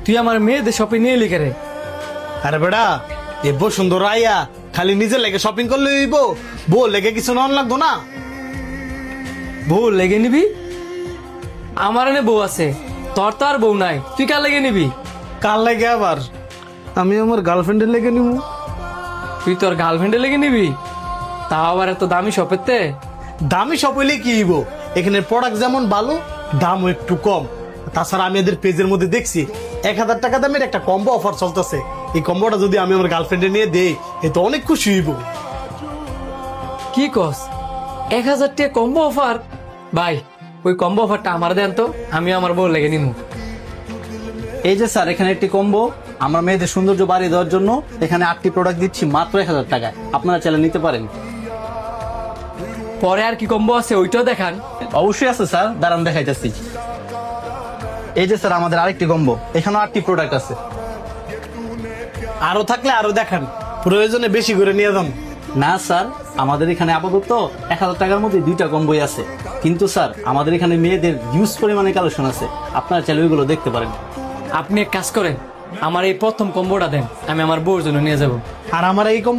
তুই আমার মেয়েদের শপিং নিয়ে লিখে রে। আরে বেড়া এবো সুন্দর আইয়া খালি নিজে লেগে শপিং করলে হইব, বউ লেগে কিছু নন লাগতো না? বউ লেগে নিবি? আমার এনে বউ আছে, তোর তো আর বউ নাই, তুই কার লেগে নিবি? কার লেগে আবার? আমি আমার গার্লফ্রেন্ডের লেগে নিব। তুই তোর গার্লফ্রেন্ডে লেগে নিবি? তাও আবার এত দামি শপেতে? দামি সব হইলে কি হইব, এখানে প্রোডাক্ট যেমন ভালো, দামও একটু কম। তাছাড়া আমি এদের পেজের মধ্যে দেখছি 1000 টাকা দামের একটা কম্বো অফার চলতেছে। এই কম্বোটা যদি আমি আমার গার্লফ্রেন্ডে নিয়ে দেই, এ তো অনেক খুশি হইব। কি কস, 1000 টাকা কম্বো অফার? ভাই ওই কম্বো অফারটা আমার দেন তো, আমি আমার বউ লেগে নিমু। এই যে স্যার, এখানে একটি কম্বো আমরা মেয়েদের সৌন্দর্য বাড়িয়ে দেওয়ার জন্য এখানে 8টি প্রোডাক্ট দিচ্ছি মাত্র 1000 টাকায়। আপনারা চাইলে নিতে পারেন। পরে আর কি কম্বো আছে ওইটাও দেখান। অবশ্যই আছে স্যার, দাঁড়ান দেখাইতেছি। এই যে স্যার আমাদের আরেকটি কম্বো, এখানেও 8টি প্রোডাক্ট আছে। আরো থাকলে আরো দেখান, প্রয়োজনে বেশি করে নিয়ে যান। না স্যার, আমাদের এখানে আপাতত 1000 টাকার মধ্যে 2টা কম্বোই আছে। কিন্তু স্যার আমাদের এখানে মেয়েদের হিউজ পরিমাণে কালেকশন আছে, আপনারা চাইলে ওইগুলো দেখতে পারেন। আপনি এক কাজ করেন, আমার এই প্রথম কম্বোটা দেন, আমি আমার বউর জন্য নিয়ে যাব। আর আমার এই কম্বো